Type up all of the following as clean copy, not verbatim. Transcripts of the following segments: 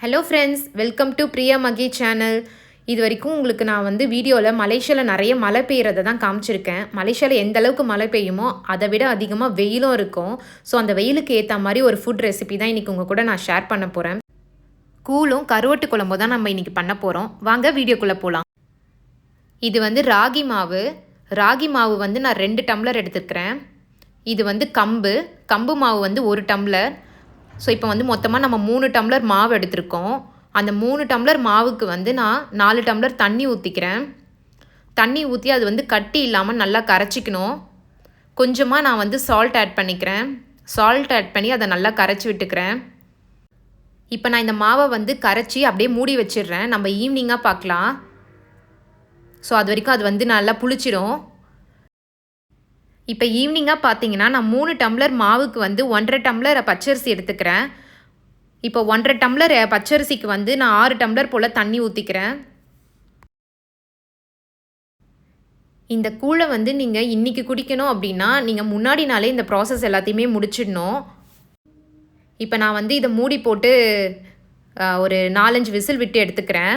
Hello friends, welcome to Priya Mahi channel. இது வரைக்கும் உங்களுக்கு நான் வந்து வீடியோவில் மலேசியாவில் நிறைய மழை பெய்கிறத தான் காமிச்சிருக்கேன். மலேசியாவில் எந்த அளவுக்கு மழை பெய்யுமோ அதை விட அதிகமாக வெயிலும் இருக்கும். ஸோ அந்த வெயிலுக்கு ஏற்ற மாதிரி ஒரு ஃபுட் ரெசிபி தான் இன்றைக்கி உங்கள் கூட நான் ஷேர் பண்ண போகிறேன். கூழும் கருவாட்டு குழம்பு தான் நம்ம இன்றைக்கி பண்ண போகிறோம். வாங்க வீடியோக்குள்ளே போகலாம். இது வந்து ராகி மாவு. ராகி மாவு வந்து நான் 2 டம்ளர் எடுத்துக்கிறேன். இது வந்து கம்பு மாவு வந்து 1 டம்ளர். ஸோ இப்போ வந்து மொத்தமாக நம்ம 3 டம்ளர் மாவு எடுத்திருக்கோம். அந்த 3 டம்ளர் மாவுக்கு வந்து நான் 4 டம்ளர் தண்ணி ஊற்றிக்கிறேன். தண்ணி ஊற்றி அது வந்து கட்டி இல்லாமல் நல்லா கரைச்சிக்கணும். கொஞ்சமாக நான் வந்து சால்ட் ஆட் பண்ணிக்கிறேன். சால்ட் ஆட் பண்ணி அதை நல்லா கரைச்சி விட்டுக்கிறேன். இப்போ நான் இந்த மாவை வந்து கரைச்சி அப்படியே மூடி வச்சிடுறேன். நம்ம ஈவினிங்காக பார்க்கலாம். ஸோ அது வரைக்கும் அது வந்து நல்லா புளிச்சிடும். இப்போ ஈவினிங்காக பார்த்தீங்கன்னா நான் 3 டம்ளர் மாவுக்கு வந்து 1.5 டம்ளர் பச்சரிசி எடுத்துக்கிறேன். இப்போ 1.5 டம்ளர் பச்சரிசிக்கு வந்து நான் 6 டம்ளர் போல் தண்ணி ஊற்றிக்கிறேன். இந்த கூழை வந்து நீங்கள் இன்றைக்கி குடிக்கணும் அப்படின்னா நீங்கள் முன்னாடி நாளே இந்த ப்ராசஸ் எல்லாத்தையுமே முடிச்சிடணும். இப்போ நான் வந்து இதை மூடி போட்டு ஒரு 4-5 விசில் விட்டு எடுத்துக்கிறேன்.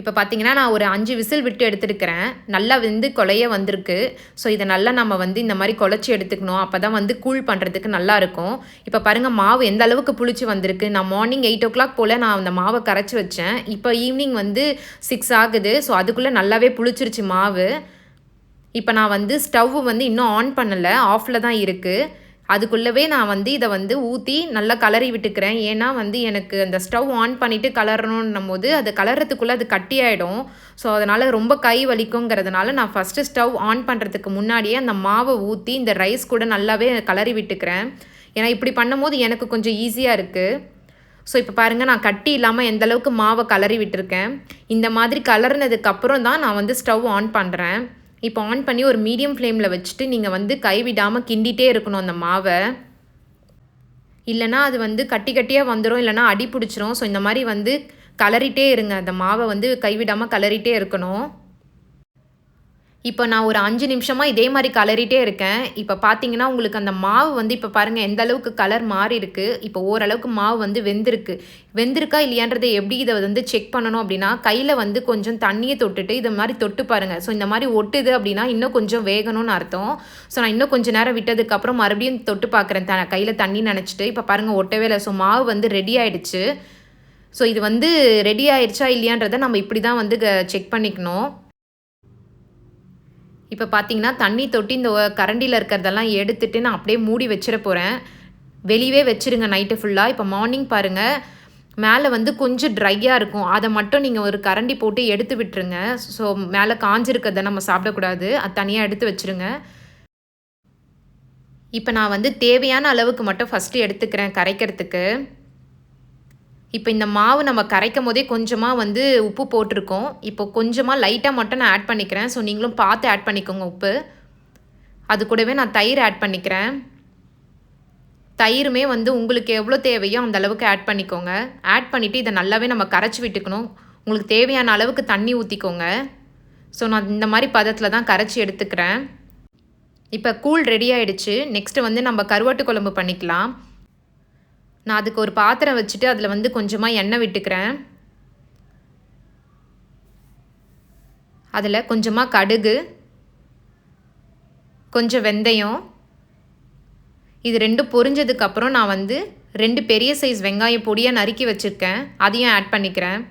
இப்போ பார்த்தீங்கன்னா நான் ஒரு 5 விசில் விட்டு எடுத்துருக்கிறேன். நல்லா வந்து கொலைய வந்திருக்கு. ஸோ இதை நல்லா நம்ம வந்து இந்த மாதிரி குழச்சி எடுத்துக்கணும். அப்போ தான் வந்து கூழ் பண்ணுறதுக்கு நல்லாயிருக்கும். இப்போ பாருங்கள் மாவு எந்த அளவுக்கு புளிச்சு வந்திருக்கு. நான் மார்னிங் 8 o'clock போல் நான் அந்த மாவை கரைச்சி வச்சேன். இப்போ ஈவினிங் வந்து 6 ஆகுது. ஸோ அதுக்குள்ளே நல்லாவே புளிச்சிருச்சு மாவு. இப்போ நான் வந்து ஸ்டவ் வந்து இன்னும் ஆன் பண்ணலை, ஆஃபில் தான் இருக்குது. அதுக்குள்ளவே நான் வந்து இதை வந்து ஊற்றி நல்லா கலரி விட்டுக்கிறேன். ஏன்னா வந்து எனக்கு அந்த ஸ்டவ் ஆன் பண்ணிவிட்டு கலரணுன்னும் போது அது கலர்றதுக்குள்ளே அது கட்டியாயிடும். ஸோ அதனால் ரொம்ப கை வலிக்குங்கிறதுனால நான் ஃபஸ்ட்டு ஸ்டவ் ஆன் பண்ணுறதுக்கு முன்னாடியே அந்த மாவை ஊற்றி இந்த ரைஸ் கூட நல்லாவே கலரி விட்டுக்கிறேன். ஏன்னா இப்படி பண்ணும்போது எனக்கு கொஞ்சம் ஈஸியாக இருக்குது. ஸோ இப்போ பாருங்கள் நான் கட்டி இல்லாமல் எந்தளவுக்கு மாவை கலரி விட்டுருக்கேன். இந்த மாதிரி கலர்னதுக்கப்புறம் தான் நான் வந்து ஸ்டவ் ஆன் பண்ணுறேன். இப்போ ஆன் பண்ணி ஒரு மீடியம் ஃப்ளேமில் வச்சுட்டு நீங்கள் வந்து கைவிடாமல் கிண்டிகிட்டே இருக்கணும் அந்த மாவை. இல்லைனா அது வந்து கட்டியாக வந்துடும், இல்லைனா அடி பிடிச்சிரும். ஸோ இந்த மாதிரி வந்து கலரிட்டே இருங்க. அந்த மாவை வந்து கைவிடாமல் கலரிட்டே இருக்கணும். இப்போ நான் ஒரு 5 நிமிஷமாக இதே மாதிரி கலரிட்டே இருக்கேன். இப்போ பார்த்தீங்கன்னா உங்களுக்கு அந்த மாவு வந்து இப்போ பாருங்கள் எந்த அளவுக்கு கலர் மாறி இருக்குது. இப்போ ஓரளவுக்கு மாவு வந்து வெந்திருக்கா இல்லையான்றதை எப்படி இதை வந்து செக் பண்ணணும் அப்படின்னா கையில் வந்து கொஞ்சம் தண்ணியை தொட்டுட்டு இதை மாதிரி தொட்டு பாருங்கள். ஸோ இந்த மாதிரி ஒட்டுது அப்படின்னா இன்னும் கொஞ்சம் வேகணும்னு அர்த்தம். ஸோ நான் இன்னும் கொஞ்சம் நேரம் விட்டதுக்கப்புறம் மறுபடியும் தொட்டு பார்க்குறேன் கையில் தண்ணி நினச்சிட்டு. இப்போ பாருங்கள் ஒட்டவே இல்லை. ஸோ மாவு வந்து ரெடி ஆகிடுச்சு. ஸோ இது வந்து ரெடி ஆகிடுச்சா இல்லையான்றதை நம்ம இப்படி தான் வந்து செக் பண்ணிக்கணும். இப்போ பார்த்தீங்கன்னா தண்ணி தொட்டி இந்த கரண்டியில் இருக்கிறதெல்லாம் எடுத்துகிட்டு நான் அப்படியே மூடி வச்சிட போகிறேன். வெளியவே வச்சுருங்க நைட்டு ஃபுல்லாக. இப்போ மார்னிங் பாருங்கள் மேலே வந்து கொஞ்சம் ட்ரையாக இருக்கும். அதை மட்டும் நீங்கள் ஒரு கரண்டி போட்டு எடுத்து விட்டுருங்க. ஸோ மேலே காஞ்சிருக்கிறத நம்ம சாப்பிடக்கூடாது. அது தனியாக எடுத்து வச்சுருங்க. இப்போ நான் வந்து தேவையான அளவுக்கு மட்டும் ஃபஸ்ட்டு எடுத்துக்கிறேன் கரைக்கிறதுக்கு. இப்போ இந்த மாவு நம்ம கரைக்கும் போதே கொஞ்சமாக வந்து உப்பு போட்டிருக்கோம். இப்போ கொஞ்சமாக லைட்டாக மட்டும் நான் ஆட் பண்ணிக்கிறேன். ஸோ நீங்களும் பார்த்து ஆட் பண்ணிக்கோங்க உப்பு. அது கூடவே நான் தயிர் ஆட் பண்ணிக்கிறேன். தயிருமே வந்து உங்களுக்கு எவ்வளோ தேவையோ அந்த அளவுக்கு ஆட் பண்ணிக்கோங்க. ஆட் பண்ணிவிட்டு இதை நல்லாவே நம்ம கரைச்சி விட்டுக்கணும். உங்களுக்கு தேவையான அளவுக்கு தண்ணி ஊற்றிக்கோங்க. ஸோ நான் இந்த மாதிரி பதத்தில் தான் கரைச்சி எடுத்துக்கிறேன். இப்போ கூழ் ரெடி ஆகிடுச்சு. நெக்ஸ்ட்டு வந்து நம்ம கருவாட்டு குழம்பு பண்ணிக்கலாம். நான் அதுக்கு ஒரு பாத்திரம் வச்சுட்டு அதில் வந்து கொஞ்சமாக எண்ணெய் விட்டுக்கிறேன். அதில் கொஞ்சமாக கடுகு, கொஞ்சம் வெந்தயம், இது 2 பொரிஞ்சதுக்கப்புறம் நான் வந்து 2 பெரிய சைஸ் வெங்காயம் பொடியாக நறுக்கி வச்சுருக்கேன். அதையும் ஆட் பண்ணிக்கிறேன்.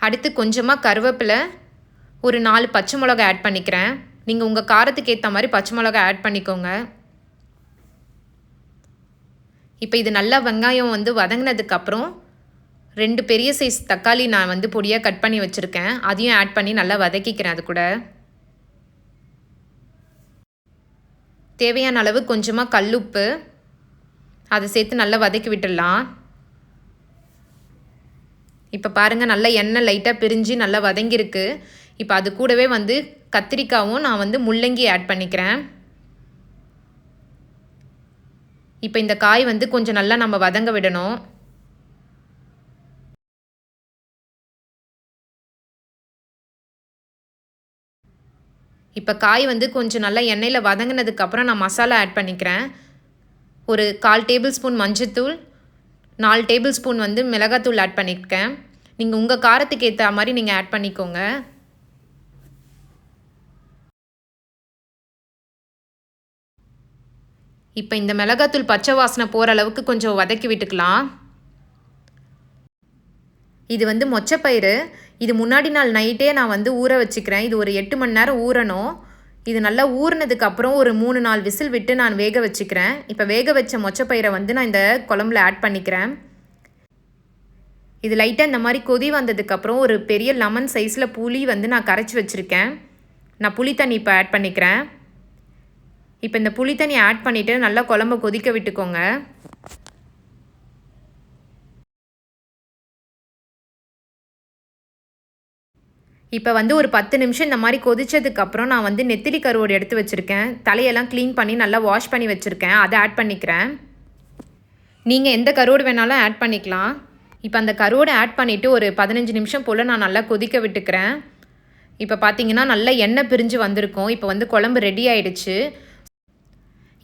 அடுத்து கொஞ்சமாக கருவேப்பிலை, ஒரு 4 பச்சை மிளகா ஆட் பண்ணிக்கிறேன். நீங்கள் உங்கள் காரத்துக்கு ஏற்ற மாதிரி பச்சை மிளகா ஆட் பண்ணிக்கோங்க. இப்போ இது நல்லா வெங்காயம் வந்து வதங்கினதுக்கப்புறம் 2 பெரிய சைஸ் தக்காளி நான் வந்து பொடியாக கட் பண்ணி வச்சுருக்கேன். அதையும் ஆட் பண்ணி நல்லா வதக்கிக்கிறேன். அது கூட தேவையான அளவு கொஞ்சமாக கல்லுப்பு அதை சேர்த்து நல்லா வதக்கி விட்டுடலாம். இப்போ பாருங்கள் நல்லா எண்ணெய் லைட்டாக பிரிஞ்சு நல்லா வதங்கியிருக்கு. இப்போ அது கூடவே வந்து கத்திரிக்காவும் நான் வந்து முள்ளங்கி ஆட் பண்ணிக்கிறேன். இப்போ இந்த காய் வந்து கொஞ்சம் நல்லா நம்ம வதங்க விடணும். இப்போ காய் வந்து கொஞ்சம் நல்லா எண்ணெயில் வதங்கினதுக்கப்புறம் நான் மசாலா ஆட் பண்ணிக்கிறேன். ஒரு 1/4 டேபிள் ஸ்பூன் மஞ்சத்தூள், 4 டேபிள் ஸ்பூன் வந்து மிளகாத்தூள் ஆட் பண்ணியிருக்கேன். நீங்கள் உங்கள் காரத்துக்கு ஏற்ற மாதிரி நீங்கள் ஆட் பண்ணிக்கோங்க. இப்போ இந்த மிளகாத்தூள் பச்சை வாசனை போகிற அளவுக்கு கொஞ்சம் வதக்கி விட்டுக்கலாம். இது வந்து மொச்சப்பயிறு. இது முன்னாடி நாள் நைட்டே நான் வந்து ஊற வச்சுக்கிறேன். இது ஒரு 8 மணி நேரம் ஊறணும். இது நல்லா ஊறினதுக்கப்புறம் ஒரு 3-4 விசில் விட்டு நான் வேக வச்சுக்கிறேன். இப்போ வேக வச்ச மொச்சப்பயிரை வந்து நான் இந்த குழம்புல ஆட் பண்ணிக்கிறேன். இது லைட்டாக இந்த மாதிரி கொதி வந்ததுக்கப்புறம் ஒரு பெரிய லெமன் சைஸில் புளி வந்து நான் கரைச்சி வச்சுருக்கேன். நான் புளி தண்ணி இப்போ ஆட் பண்ணிக்கிறேன். இப்போ இந்த புளி தண்ணி ஆட் பண்ணிவிட்டு நல்லா குழம்ப கொதிக்க விட்டுக்கோங்க. இப்போ வந்து ஒரு 10 நிமிஷம் இந்த மாதிரி கொதிச்சதுக்கப்புறம் நான் வந்து நெத்திலி கருவோடு எடுத்து வச்சுருக்கேன். தலையெல்லாம் க்ளீன் பண்ணி நல்லா வாஷ் பண்ணி வச்சுருக்கேன். அதை ஆட் பண்ணிக்கிறேன். நீங்கள் எந்த கருவோடு வேணாலும் ஆட் பண்ணிக்கலாம். இப்போ அந்த கருவோடு ஆட் பண்ணிவிட்டு ஒரு 15 நிமிஷம் போல் நான் நல்லா கொதிக்க விட்டுக்கிறேன். இப்போ பார்த்தீங்கன்னா நல்லா எண்ணெய் பிரிஞ்சு வந்திருக்கும். இப்போ வந்து குழம்பு ரெடி ஆகிடுச்சு.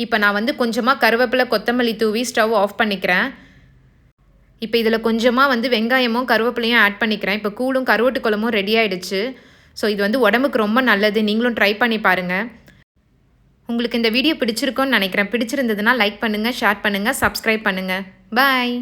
இப்போ நான் வந்து கொஞ்சமாக கருவேப்பிலை கொத்தமல்லி தூவி ஸ்டவ் ஆஃப் பண்ணிக்கிறேன். இப்போ இதில் கொஞ்சமாக வந்து வெங்காயமும் கருவேப்பிலையும் ஆட் பண்ணிக்கிறேன். இப்போ கூழும் கருவாட்டு குழம்பும் ரெடி ஆகிடுச்சு. ஸோ இது வந்து உடம்புக்கு ரொம்ப நல்லது. நீங்களும் ட்ரை பண்ணி பாருங்கள். உங்களுக்கு இந்த வீடியோ பிடிச்சிருக்கும்னு நினைக்கிறேன். பிடிச்சிருந்ததுன்னா லைக் பண்ணுங்கள், ஷேர் பண்ணுங்கள், சப்ஸ்கிரைப் பண்ணுங்கள். பாய்.